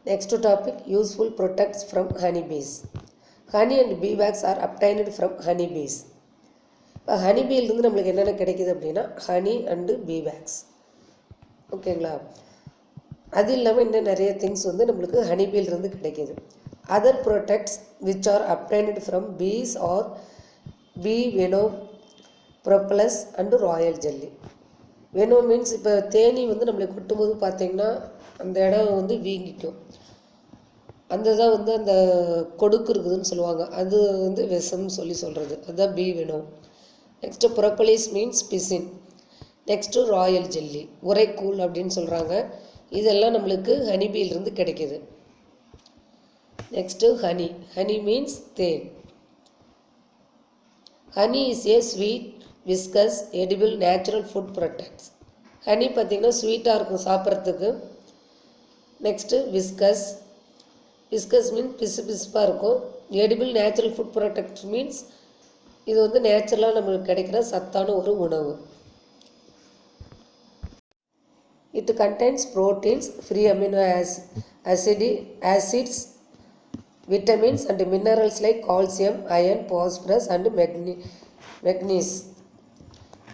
Next topic, useful products from honeybees. Honey and bee wax are obtained from honeybees. இப்போ ஹனிபீலேருந்து நம்மளுக்கு என்னென்ன கிடைக்கிது அப்படின்னா ஹனி அண்டு பீ வேக்ஸ். ஓகேங்களா? அது இல்லாமல் இன்னும் நிறைய திங்ஸ் வந்து நம்மளுக்கு ஹனிபீலேருந்து கிடைக்கிது. Other products which are obtained from bees are bee venom, propolis and royal jelly. Venom means இப்போ தேனி வந்து நம்மளுக்கு கொட்டும்போது பார்த்திங்கன்னா அந்த இடம் வந்து வீங்கிக்கும். அந்த தான் வந்து அந்த கொடுக்கு இருக்குதுன்னு சொல்லுவாங்க. அது வந்து விஷம்னு சொல்கிறது. அதுதான் bee venom. Next propolis means பிசின். நெக்ஸ்ட்டு ராயல் ஜெல்லி, உரைக்கூழ் அப்படின்னு சொல்கிறாங்க. இதெல்லாம் நம்மளுக்கு ஹனிபீலேருந்து கிடைக்கிது. நெக்ஸ்ட்டு ஹனி மீன்ஸ் தேன். Honey is a sweet, viscous, edible, natural food products. Honey பார்த்திங்கன்னா ஸ்வீட்டாக இருக்கும் சாப்பிட்றதுக்கு. நெக்ஸ்ட்டு விஸ்கஸ் மீன்ஸ் பிசுப்பாக இருக்கும். Edible natural food products means இது வந்து நேச்சுரலாக நம்மளுக்கு கிடைக்கிற சத்தான ஒரு உணவு. It contains proteins, free amino acids, vitamins and minerals like calcium, iron, phosphorus and மெக்னீஸ்.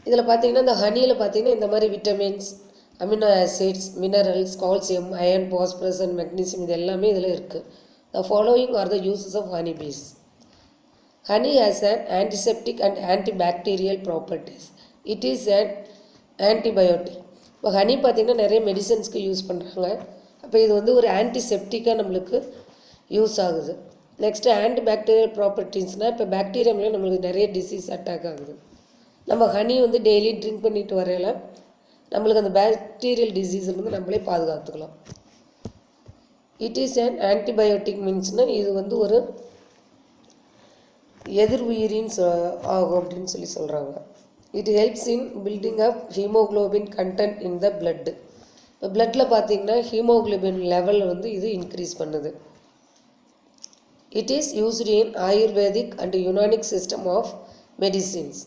இதில் பார்த்தீங்கன்னா இந்த ஹனியில் பார்த்தீங்கன்னா இந்த மாதிரி vitamins, amino acids, minerals, calcium, iron, phosphorus and magnesium இது எல்லாமே இதில் இருக்குது. The following are the uses of honey bees. Honey has an antiseptic and antibacterial properties. It is an antibiotic. இப்போ ஹனி பார்த்திங்கன்னா நிறைய மெடிசன்ஸ்க்கு யூஸ் பண்ணுறாங்க. அப்போ இது வந்து ஒரு ஆன்டிசெப்டிக்காக நம்மளுக்கு யூஸ் ஆகுது. நெக்ஸ்ட்டு ஆன்டிபாக்டீரியல் ப்ராப்பர்ட்டிஸ்னால் இப்போ பாக்டீரியா மூலம் நம்மளுக்கு நிறைய டிசீஸ் அட்டாக் ஆகுது. நம்ம ஹனி வந்து டெய்லி ட்ரிங்க் பண்ணிட்டு வரையில நம்மளுக்கு அந்த பாக்டீரியல் டிசீஸ்லேருந்து நம்மளே பாதுகாத்துக்கலாம். இட் இஸ் அன் ஆன்டிபயோட்டிக் மீன்ஸ்னால் இது வந்து ஒரு எதிர் உயிரின் ஆகும் அப்படின்னு சொல்கிறாங்க. It helps in building up hemoglobin content in the blood. இப்போ பிளட்டில் பார்த்தீங்கன்னா ஹீமோக்ளோபின் லெவல் வந்து இது இன்க்ரீஸ் பண்ணுது. It is used in Ayurvedic and Unani system of medicines.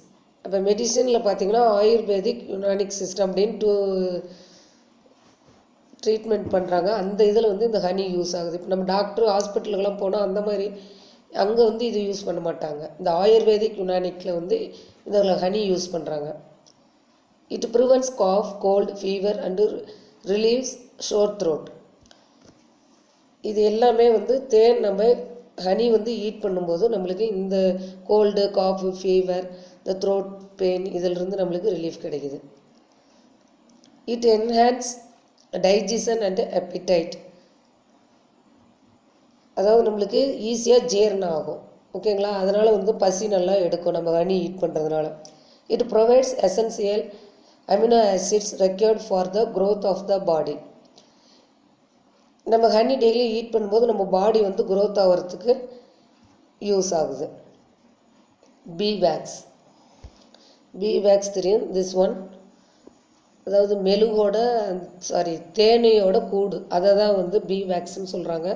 அப்போ மெடிசனில் பார்த்தீங்கன்னா ஆயுர்வேதிக் யுனானிக் சிஸ்டம் அப்படின்னு ட்ரீட்மெண்ட் பண்ணுறாங்க. அந்த இதில் வந்து இந்த ஹனி யூஸ் ஆகுது. இப்போ நம்ம டாக்டர் ஹாஸ்பிட்டலுக்கெல்லாம் போனால் அந்த மாதிரி அங்கே வந்து இது யூஸ் பண்ண மாட்டாங்க. இந்த ஆயுர்வேதிக் யுனானிக்கில் வந்து இதில் ஹனி யூஸ் பண்ணுறாங்க. It prevents cough, cold, fever and relieves sore throat. இது எல்லாமே வந்து தேன் நம்ம ஹனி வந்து ஈட் பண்ணும்போது நம்மளுக்கு இந்த கோல்டு, காஃபு, ஃபீவர், இந்த த்ரோட் பெயின் இதிலிருந்து நம்மளுக்கு ரிலீஃப் கிடைக்குது. It enhance digestion and appetite. அதாவது நம்மளுக்கு ஈஸியாக ஜீரணம் ஆகும். ஓகேங்களா? அதனால் வந்து பசி நல்லா எடுக்கும் நம்ம ஹனி ஈட் பண்ணுறதுனால. It provides essential amino acids required for the growth of the body. நம்ம ஹனி டெய்லி ஈட் பண்ணும்போது நம்ம பாடி வந்து க்ரோத் ஆகிறதுக்கு யூஸ் ஆகுது. பீ வேக்ஸ் தெரியும். திஸ் ஒன் அதாவது தேனியோட கூடு அதை தான் வந்து பீ வேக்ஸ்ன்னு சொல்கிறாங்க.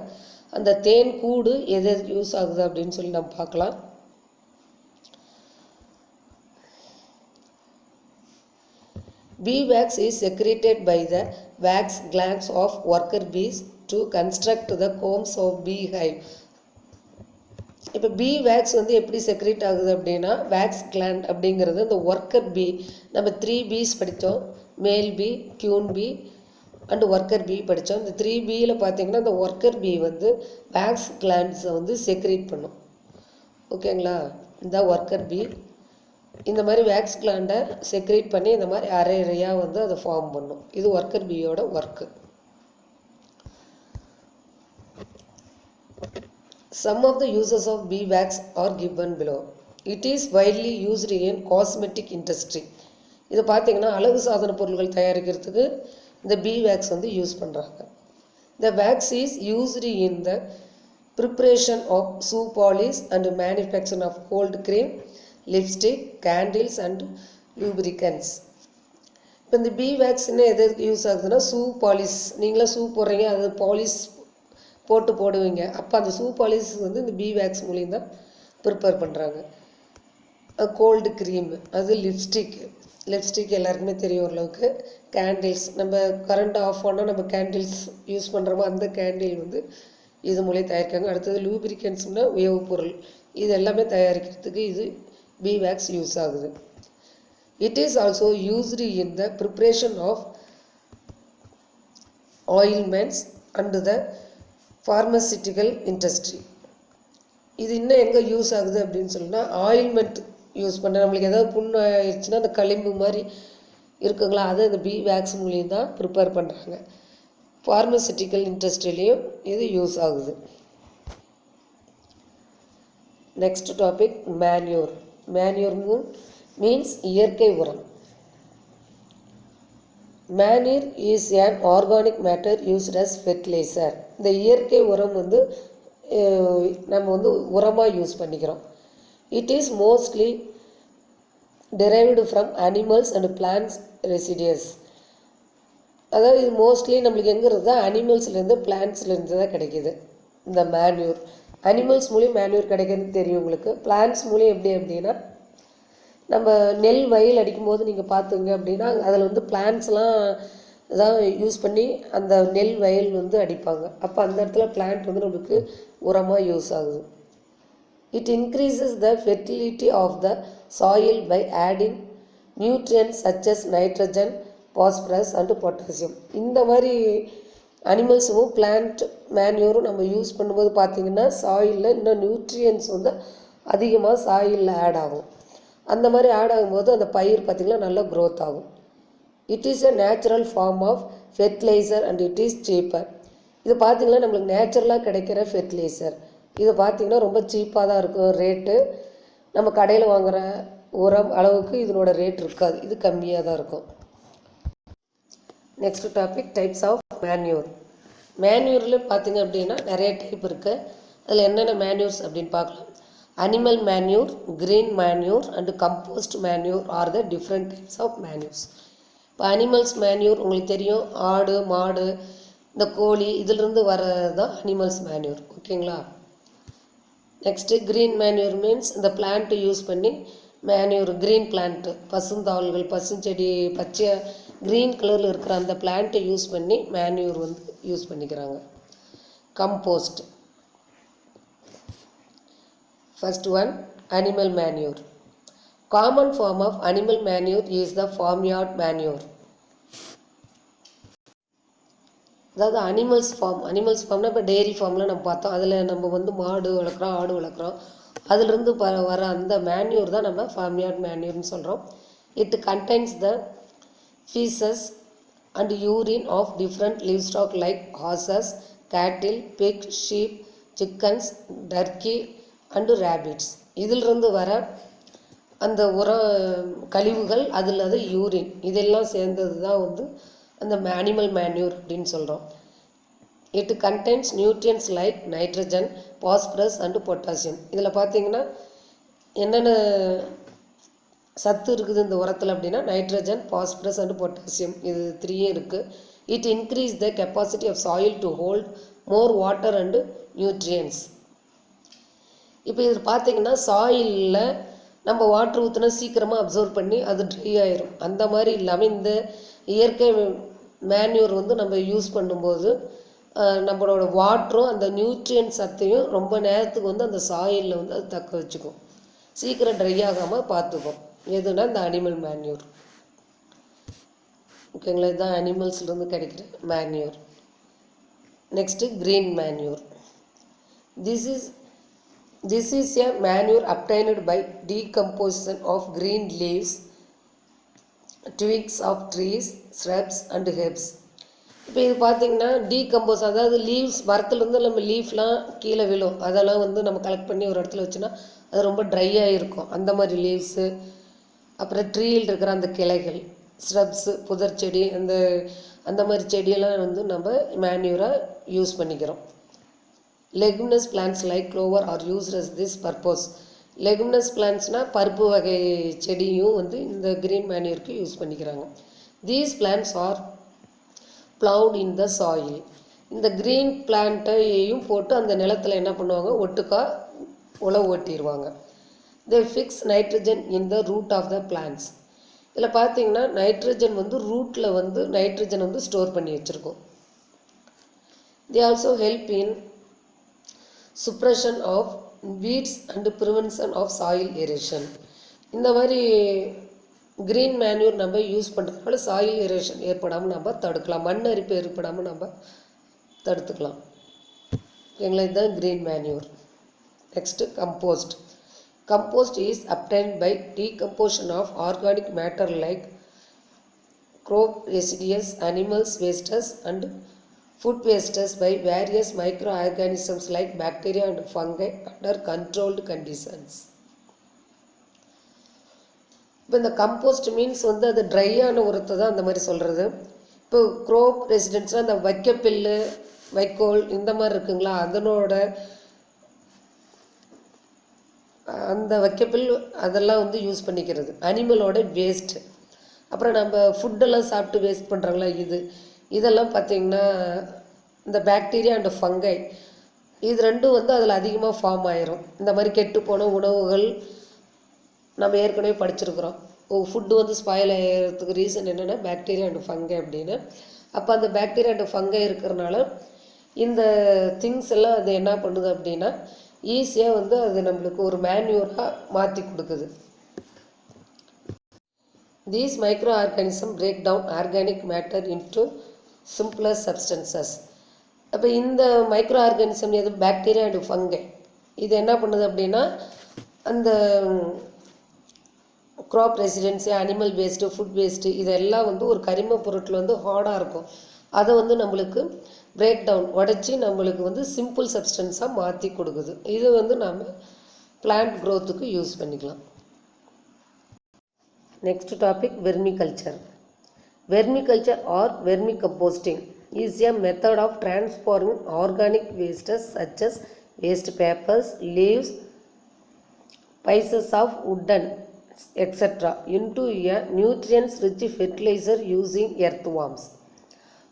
அந்த தேன் கூடு எது யூஸ் ஆகுது அப்படின்னு சொல்லி நம்ம பார்க்கலாம். Bee wax is secreted by the wax glands of worker bees to construct the combs of bee hive. இப்போ பீ வேக்ஸ் வந்து எப்படி செக்ரேட் ஆகுது அப்படின்னா வேக்ஸ் கிளாண்ட் அப்படிங்கிறது இந்த ஒர்க்கர் பீ, நம்ம 3 பீஸ் படித்தோம். மேல் பீ, கியூன் பீ அண்டு ஒர்க்கர் பீ படித்தோம். இந்த 3 பீயில் பார்த்தீங்கன்னா இந்த ஒர்க்கர் பீ வந்து வேக்ஸ் கிளாண்ட்ஸை வந்து செக்ரேட் பண்ணும். ஓகேங்களா? இந்த ஒர்க்கர் பீ இந்த மாதிரி வேக்ஸ் கிளாண்டை செக்ரேட் பண்ணி இந்த மாதிரி அரையாக வந்து அதை ஃபார்ம் பண்ணும். இது ஒர்க்கர் பீயோட ஒர்க்கு. Some of the uses of bee wax are given below. It is widely used in cosmetic industry. இது பார்த்தீங்கன்னா அழகு சாதன பொருட்கள் தயாரிக்கிறதுக்கு இந்த பீ வேக்ஸ் வந்து யூஸ் பண்ணுறாங்க. The wax is used in the preparation of shoe polish and manufacture of cold cream, lipstick, candles and lubricants. இப்போ இந்த பீ வேக்ஸ்ன்னு எதுக்கு யூஸ் ஆகுதுன்னா ஷூ பாலிஷ், நீங்களாம் ஷூ போடுறீங்க அது பாலிஷ் போடுவீங்க. அப்போ அந்த ஷூ பாலிஷ் வந்து இந்த பீ வேக்ஸ் மூலியம் தான் ப்ரிப்பேர் பண்ணுறாங்க. கோல்டு க்ரீம், அது லிப்ஸ்டிக் எல்லாருக்குமே தெரியும் ஓரளவுக்கு. கேண்டில்ஸ், நம்ம கரண்ட் ஆஃப் ஆனால் நம்ம கேண்டில்ஸ் யூஸ் பண்ணுறோமோ அந்த கேண்டில் வந்து இது மூலியம் தயாரிக்காங்க. அடுத்தது லூப்ரிகன்ட்ஸ்னா உயவு பொருள், இது எல்லாமே தயாரிக்கிறதுக்கு இது பீவேக்ஸ் யூஸ் ஆகுது. It is also used in the preparation of ointments and the pharmaceutical industry. இது இன்னும் எங்கே யூஸ் ஆகுது அப்படின்னு சொன்னால் ஆயில்மெண்ட் யூஸ் பண்ண, நம்மளுக்கு ஏதாவது புண்ணு ஆயிடுச்சுன்னா அந்த களிம்பு மாதிரி இருக்குங்களா, அதை இந்த பீவேக்ஸ் மூலியம் தான் ப்ரிப்பேர் பண்ணுறாங்க. ஃபார்மசிட்டிக்கல் இண்டஸ்ட்ரியிலையும் இது யூஸ் ஆகுது. Next topic manure. Manure means இயற்கை உரம். Manure is an organic matter used as fertilizer. இந்த இயற்கை உரம் வந்து நம்ம வந்து உரமாக யூஸ் பண்ணிக்கிறோம். It is mostly derived from animals and plants residues. அதாவது இது மோஸ்ட்லி நம்மளுக்கு எங்கே இருந்தால் அனிமல்ஸ்லேருந்து பிளான்ட்ஸ்லேருந்து தான் கிடைக்கிது இந்த மேன்யூர். அனிமல்ஸ் மூலியம் மேன்யூர் கிடைக்கிறது தெரியும் உங்களுக்கு. பிளான்ட்ஸ் மூலியம் எப்படி அப்படின்னா, நம்ம நெல் வயல் அடிக்கும்போது நீங்கள் பார்த்துங்க அப்படின்னா அதில் வந்து பிளான்ட்ஸ்லாம் தான் யூஸ் பண்ணி அந்த நெல் வயல் வந்து அடிப்பாங்க. அப்போ அந்த இடத்துல பிளான்ட் வந்து நம்மளுக்கு உரமாக யூஸ் ஆகுது. It increases the fertility of the soil by adding nutrients such as nitrogen, phosphorus and potassium. இந்த மாதிரி அனிமல்ஸும் பிளான்ட் மேன்யூரும் நம்ம யூஸ் பண்ணும்போது பார்த்திங்கன்னா சாயிலில் இன்னும் நியூட்ரியன்ஸ் வந்து அதிகமாக சாயிலில் ஆட் ஆகும். அந்த மாதிரி ஆட் ஆகும்போது அந்த பயிர் பார்த்திங்கன்னா நல்லா க்ரோத் ஆகும். It is a natural form of fertilizer and it is cheaper. இது பார்த்திங்கன்னா நம்மளுக்கு நேச்சுரலாக கிடைக்கிற ஃபெர்டிலைசர். இது பார்த்திங்கன்னா ரொம்ப சீப்பாக தான் இருக்கும் ரேட்டு. நம்ம கடையில் வாங்குகிற உரம் அளவுக்கு இதனோட ரேட் இருக்காது, இது கம்மியாக தான் இருக்கும். Next topic types of manure. மேன்யூரில் பார்த்திங்க அப்படின்னா நிறைய டைப் இருக்குது. அதில் என்னென்ன மேன்யூர்ஸ் அப்படின்னு பார்க்கலாம். Animal manure, green manure and compost manure are the different types of manures. இப்போ அனிமல்ஸ் மேன்யூர் உங்களுக்கு தெரியும், ஆடு மாடு இந்த கோழி இதிலிருந்து வர்றது தான் அனிமல்ஸ் மேன்யூர், ஓகேங்களா. நெக்ஸ்ட்டு க்ரீன் மேன்யூர் மீன்ஸ் இந்த பிளான்ட்டு யூஸ் பண்ணி மேன்யூர், க்ரீன் பிளான்ட்டு பசுந்தாள்கள் பசுஞ்செடி பச்சை க்ரீன் கலரில் இருக்கிற அந்த பிளான்ட்டை யூஸ் பண்ணி மேன்யூர் வந்து யூஸ் பண்ணிக்கிறாங்க. Compost. First one animal manure. Common form of animal manure is the farmyard manure. அதாவது அனிமல்ஸ் ஃபார்ம்னா இப்போ டெய்ரி ஃபார்மில் நம்ம பார்த்தோம், அதில் நம்ம வந்து மாடு வளர்க்குறோம் ஆடு வளர்க்குறோம், அதிலிருந்து வர அந்த மேன்யூர் தான் நம்ம ஃபார்ம்யார்ட் மேன்யூர்னு சொல்கிறோம். It contains the faeces and urine of different livestock like horses, cattle, pig, sheep, chickens, turkey and rabbits. இதிலிருந்து வர அந்த கழிவுகள், அதில் அது யூரின், இதெல்லாம் சேர்ந்தது தான் வந்து அந்த அனிமல் மேன்யூர் அப்படின்னு சொல்கிறோம். It contains nutrients like nitrogen, phosphorus and potassium. இதில் பார்த்தீங்கன்னா என்னென்ன சத்து இருக்குது இந்த உரத்தில் அப்படின்னா நைட்ரஜன், பாஸ்பரஸ் அண்டு பொட்டாசியம், இது 3 இருக்குது. It increase the capacity of soil to hold more water and nutrients. இப்போ இது பார்த்திங்கன்னா சாயிலில் நம்ம வாட்டர் ஊற்றினா சீக்கிரமாக அப்சர்வ் பண்ணி அது ட்ரை ஆயிரும். அந்த மாதிரி இல்லாமல் இந்த இயற்கை மேன்யூர் வந்து நம்ம யூஸ் பண்ணும்போது நம்மளோட வாட்டரும் அந்த நியூட்ரியன்ட் சத்தையும் ரொம்ப நேரத்துக்கு வந்து அந்த சாயிலில் வந்து அது தக்க வச்சுக்கும், சீக்கிரம் ட்ரை ஆகாமல் பார்த்துக்கும். எதுனா இந்த அனிமல் மேன்யூர், ஓகேங்களா. இதுதான் அனிமல்ஸ்லேருந்து கிடைக்கிற manure. Next green manure. This is a manure obtained by decomposition of green leaves, twigs of trees, shrubs and herbs. இப்போ இது பார்த்திங்கன்னா டீகம்போஸ், அதாவது லீவ்ஸ் மரத்துலேருந்து நம்ம லீஃப்லாம் கீழே விழும், அதெல்லாம் வந்து நம்ம கலெக்ட் பண்ணி ஒரு இடத்துல வச்சுன்னா அது ரொம்ப ட்ரையாக இருக்கும். அந்த மாதிரி லீவ்ஸு, அப்புறம் ட்ரீயில் இருக்கிற அந்த கிளைகள், ஸ்ரப்ஸு புதர் செடி, அந்த மாதிரி செடியெல்லாம் வந்து நம்ம மேன்யூராக யூஸ் பண்ணிக்கிறோம். Leguminous plants like clover are used as this purpose. Leguminous plantsனால் பருப்பு வகை செடியும் வந்து இந்த green manure யூஸ் பண்ணிக்கிறாங்க. These plants are plowed in the soil. இந்த green பிளான்ட்டையும் போட்டு அந்த நிலத்தில் என்ன பண்ணுவாங்க, ஒட்டுக்கா உழவு ஓட்டிடுவாங்க. They fix nitrogen in the root of the plants. இதில் பார்த்தீங்கன்னா நைட்ரஜன் வந்து ரூட்டில் வந்து நைட்ரஜன் வந்து ஸ்டோர் பண்ணி வச்சுருக்கோம். They also help in suppression of weeds and prevention of soil erosion. இந்த மாதிரி கிரீன் மேன்யூர் நம்ம யூஸ் பண்ணுறதுனால சாயில் எரோஷன் ஏற்படாமல் நம்ம தடுக்கலாம், மண் அரிப்பு ஏற்படாமல் நம்ம தடுத்துக்கலாம். ஓகேங்களா, இதுதான் green manure. Next compost. Compost is obtained by decomposition of organic matter like crop residues, animals wastes and food wastes by various microorganisms like bacteria and fungi under controlled conditions. இப்போ இந்த கம்போஸ்ட் மீன்ஸ் வந்து அது ட்ரையான உரத்தை தான் அந்த மாதிரி சொல்கிறது. இப்போ க்ரோப் ரெசிடென்ட்ஸ்னால் அந்த வைக்கப்பில்லு, வைக்கோல் இந்த மாதிரி இருக்குங்களா, அதனோட அந்த வைக்கப்பில் அதெல்லாம் வந்து யூஸ் பண்ணிக்கிறது. அனிமலோட வேஸ்ட்டு, அப்புறம் நம்ம ஃபுட்டெல்லாம் சாப்பிட்டு வேஸ்ட் பண்ணுறாங்களா இதெல்லாம் பார்த்திங்கன்னா இந்த பாக்டீரியா அண்ட் ஃபங்கை இது ரெண்டும் வந்து அதில் அதிகமாக ஃபார்ம் ஆயிரும். இந்த மாதிரி கெட்டுப்போன உணவுகள் நம்ம ஏற்கனவே படிச்சிருக்கிறோம். ஃபுட்டு வந்து ஸ்பாயில் ஆகிறதுக்கு ரீசன் என்னென்னா பாக்டீரியா அண்ட் ஃபங்கை அப்படின்னு. அப்போ அந்த பாக்டீரியா அண்ட் ஃபங்கை இருக்கிறனால இந்த திங்ஸ் எல்லாம் அது என்ன பண்ணுது அப்படின்னா ஈஸியாக வந்து அது நம்மளுக்கு ஒரு மேன்யூராக மாற்றி கொடுக்குது. These microorganisms break down organic matter into simpler substances. அப்போ இந்த மைக்ரோ ஆர்கானிசம் எது பாக்டீரியா அண்ட் ஃபங்கை இது என்ன பண்ணுது அப்படின்னா அந்த crop residency, animal waste, food waste இதெல்லாம் வந்து ஒரு கரிம பொருட்கள் வந்து ஹார்டாக இருக்கும், அதை வந்து நம்மளுக்கு பிரேக் டவுன் உடச்சி நம்மளுக்கு வந்து சிம்பிள் சப்ஸ்டன்ஸாக மாற்றி கொடுக்குது. இது வந்து நம்ம பிளான்ட் க்ரோத்துக்கு யூஸ் பண்ணிக்கலாம். Next topic vermiculture. Vermiculture or vermicomposting is a method of transforming organic wastes such as waste papers, leaves, pieces of wooden, etc. into a nutrients-rich fertilizer using earthworms.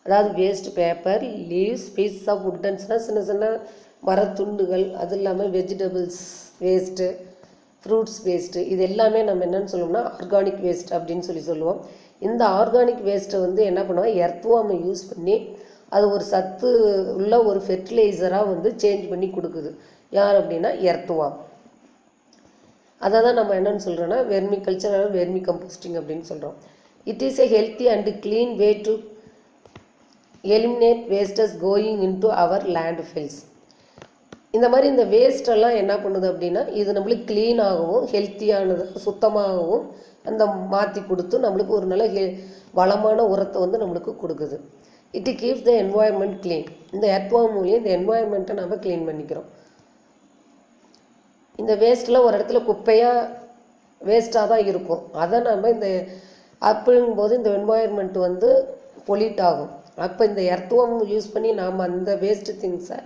அதாவது waste paper, leaves, piece of வுட்டன்ஸ்னால் சின்ன சின்ன மரத்துண்டுகள், அது இல்லாமல் vegetables waste, fruits waste, இது எல்லாமே நம்ம என்னென்னு சொல்லுவோம்னா ஆர்கானிக் வேஸ்ட் அப்படின்னு சொல்லுவோம். இந்த ஆர்கானிக் வேஸ்ட்டை வந்து என்ன பண்ணுவோம், எர்த்வார்மை யூஸ் பண்ணி அது ஒரு சத்து உள்ள ஒரு ஃபெர்டிலைசராக வந்து சேஞ்ச் பண்ணி கொடுக்குது. யார் அப்படின்னா எர்த்வார்ம். அதை தான் நம்ம என்னென்னு சொல்கிறோன்னா வெர்மிகல்ச்சர் அல்லது வெர்மி கம்போஸ்டிங் அப்படின்னு சொல்கிறோம். It is a healthy and clean way to eliminate wastes going into our landfills. இந்த மாதிரி இந்த வேஸ்டெல்லாம் என்ன பண்ணுது அப்படின்னா இது நம்மளுக்கு க்ளீனாகவும் ஹெல்த்தியானது சுத்தமாகவும் அந்த மாற்றி கொடுத்து நம்மளுக்கு ஒரு நல்ல வளமான உரத்தை வந்து நம்மளுக்கு கொடுக்குது. It keeps the environment clean. இந்த எர்த்வார்ம் மூலியம் இந்த என்வாயர்மெண்ட்டை நம்ம க்ளீன் பண்ணிக்கிறோம். இந்த வேஸ்ட்டில் ஒரு இடத்துல குப்பையாக வேஸ்ட்டாக தான் இருக்கும், அதை நம்ம இந்த அப்படிங்கும்போது இந்த என்வாயர்மெண்ட் வந்து பொல்யூட் ஆகும். அப்போ இந்த எர்த்வார்ம் யூஸ் பண்ணி நாம் அந்த வேஸ்ட்டு திங்ஸை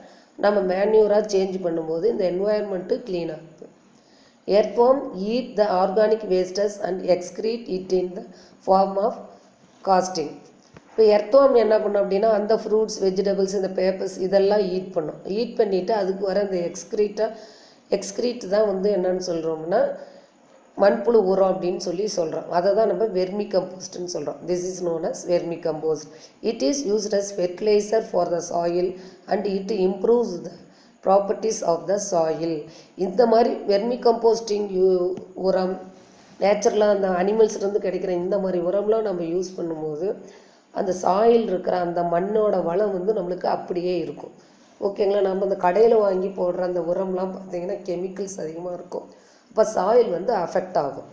நம்ம மேன்யூராக சேஞ்ச் பண்ணும்போது இந்த என்வாயர்மெண்ட்டு க்ளீன் ஆகுது. Earthworm eat the organic wastes and excrete it in the form of casting. இப்போ எர்த்வார்ம் என்ன பண்ணும் அப்படின்னா அந்த ஃப்ரூட்ஸ், வெஜிடபிள்ஸ், இந்த பேப்பர்ஸ் இதெல்லாம் ஈட் பண்ணும். ஈட் பண்ணிவிட்டு அதுக்கு வர அந்த எக்ஸ்க்ரீட் தான் வந்து என்னன்னு சொல்கிறோம்னா மண்புழு உரம் அப்படின்னு சொல்கிறோம். அதை தான் நம்ம வெர்மி கம்போஸ்ட்னு சொல்கிறோம். This is known as vermi compost. It is used as fertilizer for the soil and it improves the properties of the soil. இந்த மாதிரி வெர்மி கம்போஸ்டிங் உரம் நேச்சுரலாக அந்த அனிமல்ஸ்லேருந்து கிடைக்கிற இந்த மாதிரி உரம்லாம் நம்ம யூஸ் பண்ணும்போது அந்த சாயில் இருக்கிற அந்த மண்ணோட வளம் வந்து நம்மளுக்கு அப்படியே இருக்கும். ஓகேங்களா, நம்ம அந்த கடையில் வாங்கி போடுற அந்த உரம்லாம் பார்த்திங்கன்னா கெமிக்கல்ஸ் அதிகமாக இருக்கும். அப்போ சாயில் வந்து அஃபெக்ட் ஆகும்.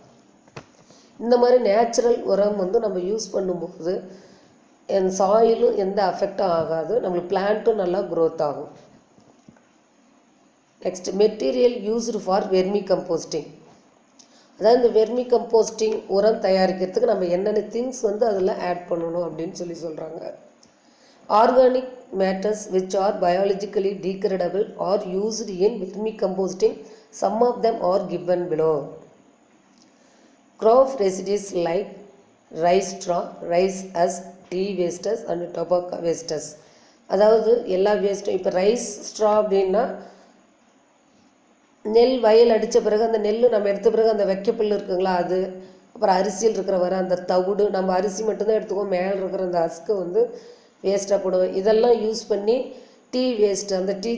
இந்த மாதிரி நேச்சுரல் உரம் வந்து நம்ம யூஸ் பண்ணும்போது சாயிலும் எந்த அஃபெக்டும் ஆகாது, நம்மளுக்கு பிளான்ட்டும் நல்லா க்ரோத் ஆகும். Next material used for vermi composting. அதாவது இந்த வெர்மி கம்போஸ்டிங் உரம் தயாரிக்கிறதுக்கு நம்ம என்னென்ன திங்ஸ் வந்து அதில் ஆட் பண்ணணும் அப்படின்னு சொல்கிறாங்க. Organic matters which are biologically degradable are used in vermicomposting. Some of them are given below. Crop residues like rice straw, rice husk, tea wastes and tobacco wastes. அதாவது எல்லா வேஸ்ட்டும் இப்போ ரைஸ் ஸ்ட்ரா அப்படின்னா நெல் வயல் அடித்த பிறகு அந்த நெல் நம்ம எடுத்த பிறகு அந்த வைக்கப்புல் இருக்குங்களா அது, அப்புறம் அரிசியில் இருக்கிற வர அந்த தவிடு, நம்ம அரிசி மட்டும்தான் எடுத்துக்குவோம், மேலே இருக்கிற அந்த அஸ்கை வந்து வேஸ்ட்டாக போடுவோம். இதெல்லாம் யூஸ் பண்ணி டீ வேஸ்ட்டு, அந்த டீ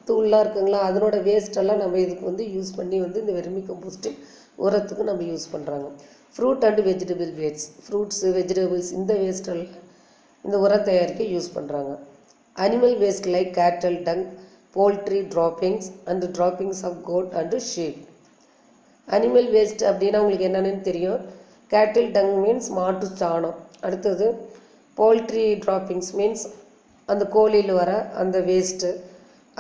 தூள்லாம் இருக்குங்களா, அதனோட வேஸ்ட்டெல்லாம் நம்ம இதுக்கு வந்து யூஸ் பண்ணி வந்து இந்த வெர்மி கம்போஸ்ட்டு உரத்துக்கு நம்ம யூஸ் பண்ணுறாங்க. Fruit and vegetable waste, fruits vegetables இந்த வேஸ்ட்டெல்லாம் இந்த உரம் தயாரிக்க யூஸ் பண்ணுறாங்க. Animal waste like cattle dung, poultry droppings and droppings of goat and sheep. Animal waste அப்படின்னா உங்களுக்கு என்னென்னு தெரியும். கேட்டில் டங் மீன்ஸ் மாட்டு சாணம். அடுத்தது போல்ட்ரி ட்ராப்பிங்ஸ் மீன்ஸ் அந்த கோழியில் வர அந்த வேஸ்ட்டு.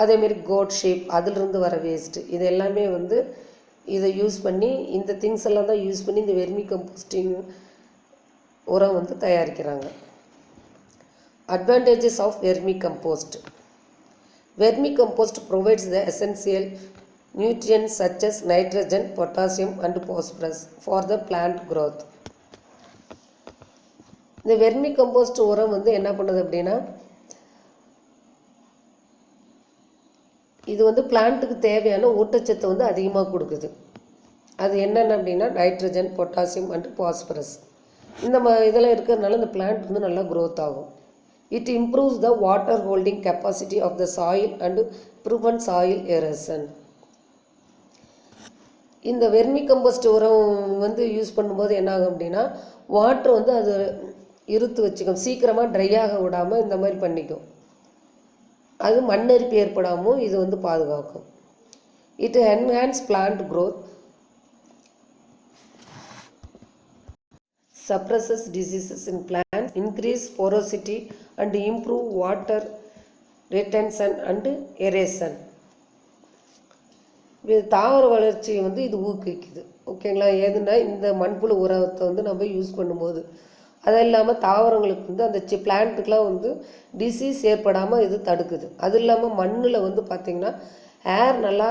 அதேமாரி கோட் ஷீப் அதிலிருந்து வர வேஸ்ட்டு. இது எல்லாமே வந்து இதை யூஸ் பண்ணி இந்த திங்ஸ் எல்லாம் தான் யூஸ் பண்ணி இந்த வெர்மி கம்போஸ்டிங் உரம் வந்து தயாரிக்கிறாங்க. Advantages of vermicompost. Vermicompost provides the essential nutrients such as nitrogen, potassium and phosphorus for the plant growth. இந்த வெர்மிகம்போஸ்ட் உரம் வந்து என்ன பண்ணுது அப்படின்னா, இது வந்து பிளான்ட்டுக்கு தேவையான ஊட்டச்சத்து வந்து அதிகமாக கொடுக்குது. அது என்னென்ன அப்படின்னா நைட்ரஜன், பொட்டாசியம் அண்ட் பாஸ்பரஸ். இந்த இதெல்லாம் இருக்கிறதுனால இந்த பிளான்ட் வந்து நல்லா க்ரோத் ஆகும். It improves the water holding capacity of the soil and prevents soil erosion. இந்த வெர்மி கம்போஸ்ட் உரம் வந்து யூஸ் பண்ணும்போது என்ன ஆகும் அப்படின்னா, வாட்டர் வந்து அது இருத்து வச்சுக்கும், சீக்கிரமாக ட்ரை ஆக விடாமல் இந்த மாதிரி பண்ணிக்கும். அது மண்ணரிப்பு ஏற்படாமல் இது வந்து பாதுகாக்கும். It enhance plant growth, suppresses diseases in plants, increase porosity and improve water retention and aeration. இது தாவர வளர்ச்சியை வந்து இது ஊக்குவிக்குது. ஓகேங்களா? எதுனா இந்த மண்புழு உரத்தை வந்து நம்ம யூஸ் பண்ணும்போது, அது இல்லாமல் தாவரங்களுக்கு வந்து அந்த பிளான்ட்டுக்கெலாம் வந்து டிசீஸ் ஏற்படாமல் இது தடுக்குது. அது இல்லாமல் மண்ணில் வந்து பார்த்திங்கன்னா ஏர் நல்லா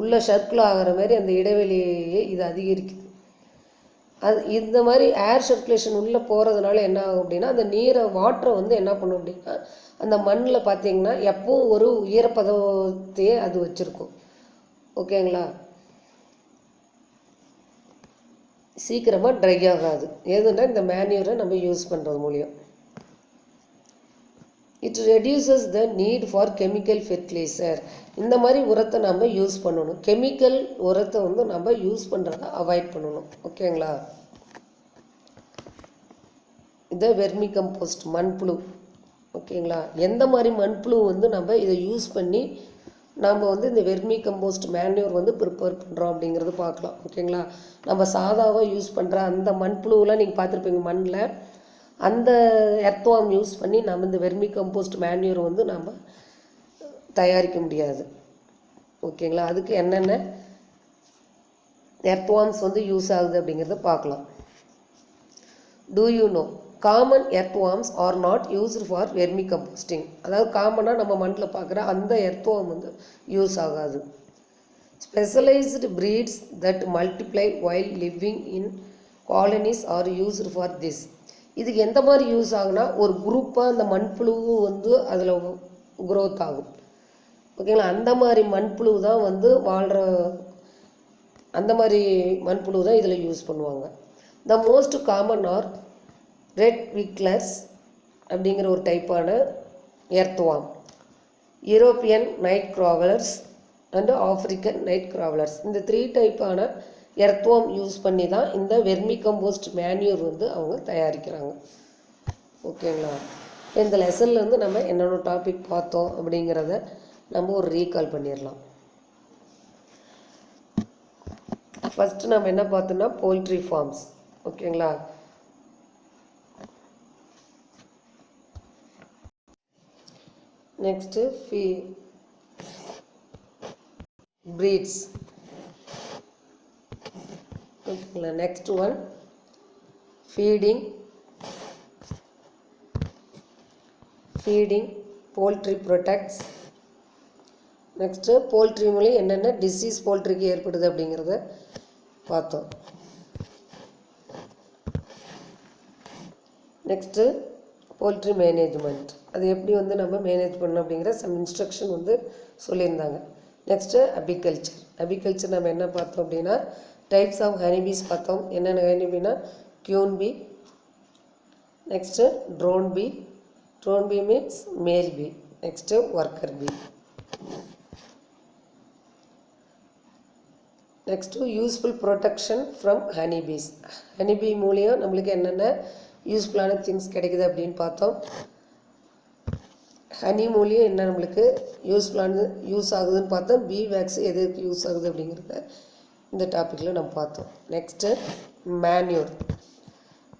உள்ள சர்க்குல் ஆகிற மாதிரி அந்த இடைவெளியே இது அதிகரிக்குது. அது இந்த மாதிரி ஏர் சர்க்குலேஷன் உள்ளே போகிறதுனால என்ன ஆகும் அப்படின்னா, அந்த நீரை வாட்டரை வந்து என்ன பண்ணும் அப்படின்னா, அந்த மண்ணில் பார்த்திங்கன்னா எப்பவும் ஒரு ஈரப்பதத்தையே அது வச்சுருக்கும். ஓகேங்களா? சீக்கிரமாக ட்ரை ஆகாது. எதுனா இந்த மேன்யூரை நம்ம யூஸ் பண்ணுறது மூலியம். It reduces the need for chemical fertiliser. இந்த மாதிரி உரத்தை நம்ம யூஸ் பண்ணணும். கெமிக்கல் உரத்தை வந்து நம்ம யூஸ் பண்ணுறத அவாய்ட் பண்ணணும். ஓகேங்களா? இதை வெர்மி கம்போஸ்ட் மண்புழு. ஓகேங்களா? எந்த மாதிரி மண்புழு வந்து நம்ம இதை யூஸ் பண்ணி நம்ம வந்து இந்த வெர்மி கம்போஸ்ட் மேன்யூர் வந்து ப்ரிப்பேர் பண்ணுறோம் அப்படிங்கிறது பார்க்கலாம். ஓகேங்களா? நம்ம சாதாவாக யூஸ் பண்ணுற அந்த மண்புழுவெலாம் நீங்கள் பார்த்துருப்பீங்க மண்ணில். அந்த எர்த்வார்ம் யூஸ் பண்ணி நம்ம இந்த வெர்மி கம்போஸ்ட் மேன்யூர் வந்து நம்ம தயாரிக்க முடியாது. ஓகேங்களா? அதுக்கு என்னென்ன எர்த்வார்ம்ஸ் வந்து யூஸ் ஆகுது அப்படிங்கிறத பார்க்கலாம். Do you know common earthworms are not used for vermi composting. அதாவது காமனாக நம்ம மண்ணில் பார்க்குற அந்த எர்த்வார்ம் வந்து யூஸ் ஆகாது. Specialised breeds that multiply while living in colonies R used for this. இதுக்கு எந்த மாதிரி யூஸ் ஆகுனா, ஒரு குரூப்பாக அந்த மண்புழு வந்து அதில் க்ரோத் ஆகும். ஓகேங்களா? அந்த மாதிரி மண்புழு தான் வந்து வாழ்கிற அந்த மாதிரி மண்புழு தான் இதில் யூஸ் பண்ணுவாங்க. The most common are red wigglers அப்படிங்கிற ஒரு டைப்பான earthworm, European night crawlers and African night crawlers. இந்த 3 டைப்பான எர்த்வார்ம் யூஸ் பண்ணி தான் இந்த வெர்மி கம்போஸ்ட் மேன்யூர் வந்து அவங்க தயாரிக்கிறாங்க. ஓகேங்களா? இந்த லெசன்லேருந்து நம்ம என்னென்ன டாபிக் பார்த்தோம் அப்படிங்கிறத நம்ம ஒரு ரீகால் பண்ணிடலாம். ஃபஸ்ட்டு நம்ம என்ன பார்த்தோம்னா போல்ட்ரி ஃபார்ம்ஸ். ஓகேங்களா? Next breeds. ஓகேங்களா? Next one feeding poultry products. Next poultry மூலம் என்னென்ன டிசீஸ் போல்ட்ரிக்கு ஏற்படுது அப்படிங்கிறத பார்த்தோம். நெக்ஸ்ட்டு போல்ட்ரி மேனேஜ்மெண்ட், அது எப்படி வந்து நம்ம மேனேஜ் பண்ணணும் அப்படிங்கிற சம் இன்ஸ்ட்ரக்ஷன் வந்து சொல்லியிருந்தாங்க. நெக்ஸ்ட்டு அபிகல்ச்சர் நம்ம என்ன பார்த்தோம் அப்படின்னா, டைப்ஸ் ஆஃப் ஹனிபீஸ் பார்த்தோம். என்னென்ன ஹனிபீனா queen bee, next drone bee, drone bee means male bee, next worker bee. Next useful production from honeybees. Honeybee மூலியம் நம்மளுக்கு என்னென்ன யூஸ்ஃபுல்லான திங்ஸ் கிடைக்குது அப்படின்னு பார்த்தோம். ஹனி மூலியம் என்ன நம்மளுக்கு யூஸ்ஃபுல்லானது யூஸ் ஆகுதுன்னு பார்த்தோம். பீ வேக்ஸ் எதுக்கு யூஸ் ஆகுது அப்படிங்கிறத இந்த டாப்பிக்கில் நம்ம பார்த்தோம். Next manure.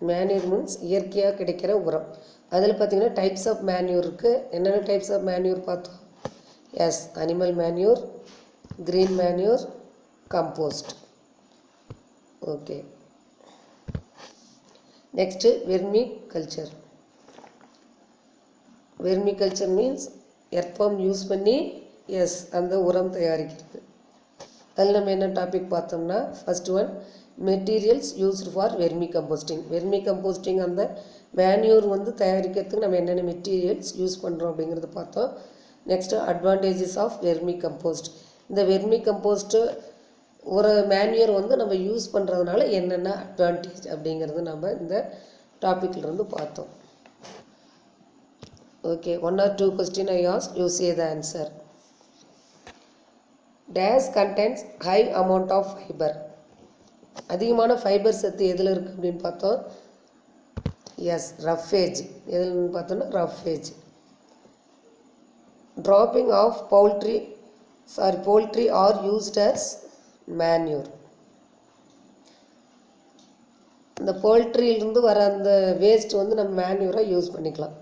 மேன்யூர் மீன்ஸ் இயற்கையாக கிடைக்கிற உரம். அதில் பார்த்திங்கன்னா டைப்ஸ் ஆஃப் மேன்யூர் இருக்குது. என்னென்ன டைப்ஸ் ஆஃப் மேன்யூர் பார்த்தோம்? Yes, animal manure, green manure, compost. Okay. Next vermi culture. Vermi culture means earthworm use பண்ணி அந்த உரம் தயாரிக்கிறது. அதில் நம்ம என்ன டாபிக் பார்த்தோம்னா first one materials used for vermi composting. Vermi composting அந்த மேன்யூர் தயாரிக்கிறதுக்கு நம்ம என்னென்ன மெட்டீரியல்ஸ் யூஸ் பண்ணுறோம் அப்படிங்கிறத பார்த்தோம். Next advantages of vermi compost. இந்த வெர்மி கம்போஸ்ட்டு ஒரு மேன்யூர் நம்ம யூஸ் பண்ணுறதுனால என்னென்ன அட்வான்டேஜ் அப்படிங்கிறது நம்ம இந்த டாப்பிக்லேருந்து பார்த்தோம். Okay, 1 or 2 question I ask, you say the answer. Dash contains high amount of fiber. அதிகமான ஃபைபர் சத்து எதில் இருக்குது அப்படின்னு பார்த்தோம். Yes, roughage. எதுன்னு பார்த்தோன்னா roughage. Dropping of poultry are used as manure. இந்த போல்ட்ரியிலிருந்து வர அந்த வேஸ்ட் நம்ம மேன்யூராக யூஸ் பண்ணிக்கலாம்.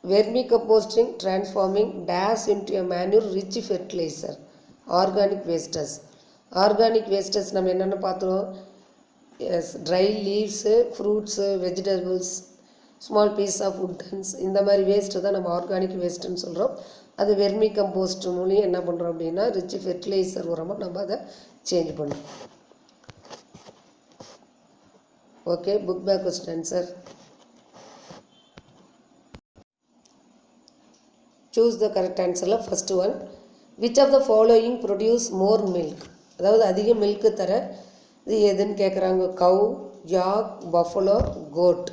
Vermicomposting transforming dash into a manure rich fertilizer. Organic wastes. Organic wastes நம்ம என்னென்ன பார்த்தோம்? Yes, dry leaves, fruits, vegetables, small piece of woodens, இந்த மாதிரி வேஸ்ட்டு தான் நம்ம ஆர்கானிக் வேஸ்ட்டுன்னு சொல்கிறோம். அது வெர்மி கம்போஸ்ட் மூலியம் என்ன பண்ணுறோம் அப்படின்னா ரிச் ஃபெர்டிலைசர் உரமாக நம்ம அதை சேஞ்ச் பண்ணுறோம். ஓகே, book back question answer. Choose the correct answer. First one, which of the following produce more milk? அதாவது அதிக மில்க்கு தர இது எதுன்னு கேட்குறாங்க. Cow, yak, buffalo, goat.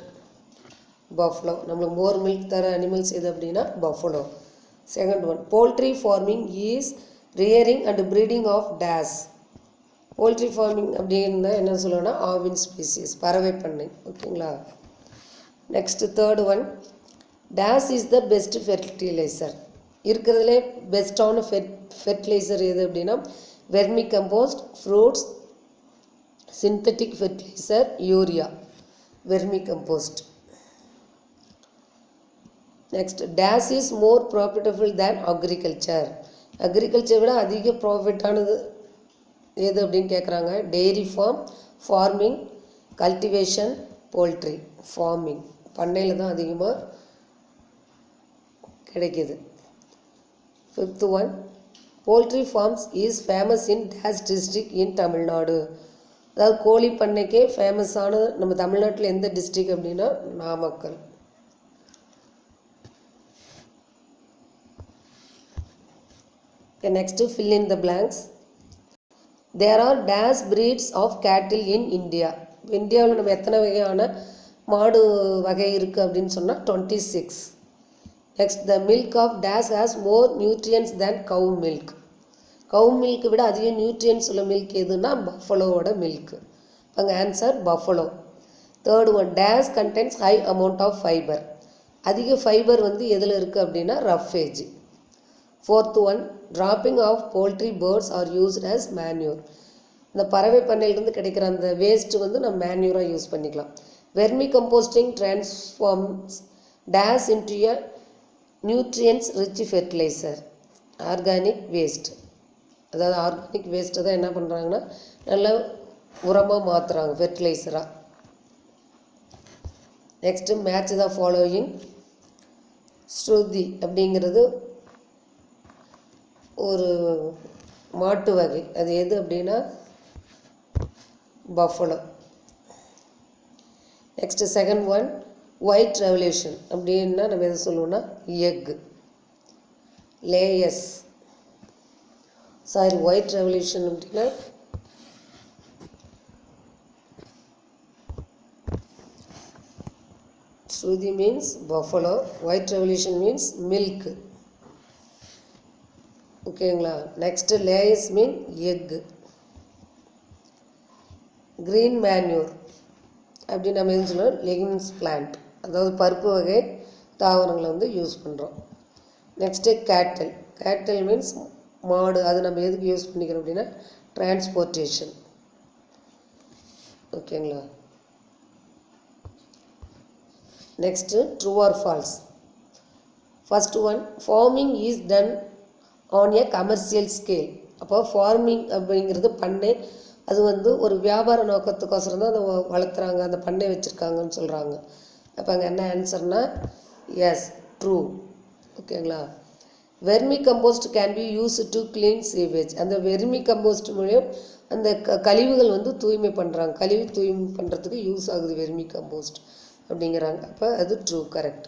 Buffalo. நம்மளுக்கு மோர் மில்க் தர அனிமல்ஸ் எது அப்படின்னா buffalo. Second one, poultry farming is rearing and breeding of dash. Poultry farming அப்படின்னா என்ன சொல்லணும்னா ஆவின் ஸ்பீசிஸ், பறவை பண்ணை. ஓகேங்களா. Next third one, dash is the best fertilizer. இருக்கிறதுலே பெஸ்ட்டான ஃபெர்டிலைசர் எது அப்படின்னா vermi compost, fruits, synthetic fertilizer, urea. Vermi compost. Next, dash is more profitable than agriculture. Agriculture விட அதிக ப்ராஃபிட்டானது எது அப்படின்னு கேட்குறாங்க. Dairy farming, cultivation, poultry farming. பண்ணையில் தான் அதிகமாக கிடைக்கிது. Fifth one, poultry farms is famous in dash district in Tamil Nadu. அதாவது கோழி பண்ணைக்கே ஃபேமஸான நம்ம தமிழ்நாட்டில் எந்த டிஸ்ட்ரிக்ட் அப்படின்னா Namakkal. Next fill in the blanks. There are dash breeds of cattle in India. இந்தியாவில் நம்ம எத்தனை வகையான மாடு வகை இருக்குது அப்படின்னு சொன்னால் 26. Next, the milk of dash has more nutrients than cow milk. Kaur milk விட அதிக நியூட்ரியன்ஸ் உள்ள மில்க் எதுன்னா பஃபலோவோட மில்க்கு. அங்கே answer buffalo. Third one, dash contains high amount of fibre. அதிக ஃபைபர் எதில் இருக்குது அப்படின்னா roughage. Fourth one, dropping of poultry birds are used as manure. இந்த பறவை பண்ணையிலிருந்து கிடைக்கிற அந்த வேஸ்ட்டு நம்ம மேன்யூராக யூஸ் பண்ணிக்கலாம். Vermicomposting transforms dash into a nutrients rich fertiliser. Organic waste. அதாவது ஆர்கானிக் வேஸ்ட்டை தான் என்ன பண்ணுறாங்கன்னா நல்லா உரமாக மாற்றுறாங்க, ஃபெர்டிலைசராக. Next, match the following. ஸ்ருதி அப்படிங்கிறது ஒரு மாட்டு வகை. அது எது அப்படின்னா buffalo. Next second one, white revolution அப்படின்னா நம்ம எதை சொல்லுவோம்னா எக், லேயர்ஸ். ஒயிட் ரெவல்யூஷன் அப்படின்னா Shruti means buffalo. White revolution means milk. ஓகேங்களா. நெக்ஸ்ட் லேயர்ஸ் மீன் எக். க்ரீன் மேன்யூர் அப்படி நம்ம எது சொல்லலாம், லெகிம்ஸ் பிளான்ட், அதாவது பருப்பு வகை தாவரங்களை வந்து யூஸ் பண்ணுறோம். நெக்ஸ்ட்டு கேட்டல். கேட்டல் மீன்ஸ் மாடு. அது நம்ம எதுக்கு யூஸ் பண்ணிக்கிறோம் அப்படின்னா டிரான்ஸ்போர்ட்டேஷன். ஓகேங்களா. Next true or false. First one, farming is done on a commercial scale. அப்போ ஃபார்மிங் அப்படிங்கிறது பண்ணை, அது வந்து ஒரு வியாபார நோக்கத்துக்கோசரம் தான் அதை வளர்த்துறாங்க, அந்த பண்ணை வச்சுருக்காங்கன்னு சொல்கிறாங்க. அப்போ அங்கே என்ன ஆன்சர்னா எஸ், ட்ரூ. ஓகேங்களா. Vermi compost can be use to clean sewage. அந்த வெர்மி கம்போஸ்ட் மூலியம் அந்த கழிவுகள் வந்து தூய்மை பண்ணுறாங்க, கழிவு தூய்மை பண்ணுறதுக்கு யூஸ் ஆகுது வெர்மி கம்போஸ்ட் அப்படிங்கிறாங்க. அப்போ அது true, correct.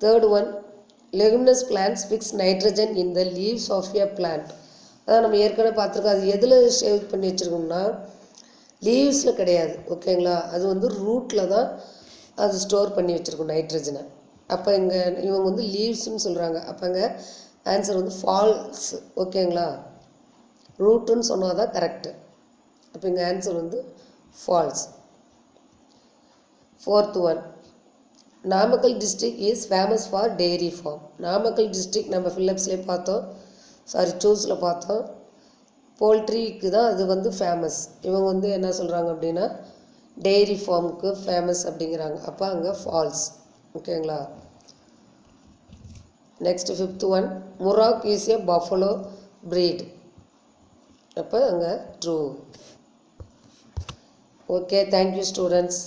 Third one, leguminous plants fix nitrogen in the leaves of a plant. அதான் நம்ம ஏற்கனவே பார்த்துருக்கோம். அது எதில் சேவ் பண்ணி வச்சுருக்கோம்னா லீவ்ஸில் கிடையாது. ஓகேங்களா. அது வந்து ரூட்டில் தான் அது ஸ்டோர் பண்ணி வச்சுருக்கோம் நைட்ரஜனை. அப்போ இங்கே இவங்க வந்து லீவ்ஸ்ன்னு சொல்கிறாங்க. அப்போ இங்கே ஆன்சர் வந்து ஃபால்ஸ். ஓகேங்களா. ரூட்டுன்னு சொன்னால் தான் கரெக்டு. அப்போ இங்கே ஆன்சர் வந்து false. Fourth one, Namakkal district is famous for dairy farm. Namakkal district நம்ம ஃபில்லப்ஸ்லேயே பார்த்தோம், சூஸில் பார்த்தோம். போல்ட்ரிக்கு தான் அது வந்து ஃபேமஸ். இவங்க வந்து என்ன சொல்கிறாங்க அப்படின்னா டெய்ரி ஃபார்முக்கு ஃபேமஸ் அப்படிங்கிறாங்க. அப்போ அங்கே ஃபால்ஸ். ஓகேங்களா. Next fifth one, Murrah is a buffalo breed. அப்போ அங்கே ட்ரூ. Okay, thank you students.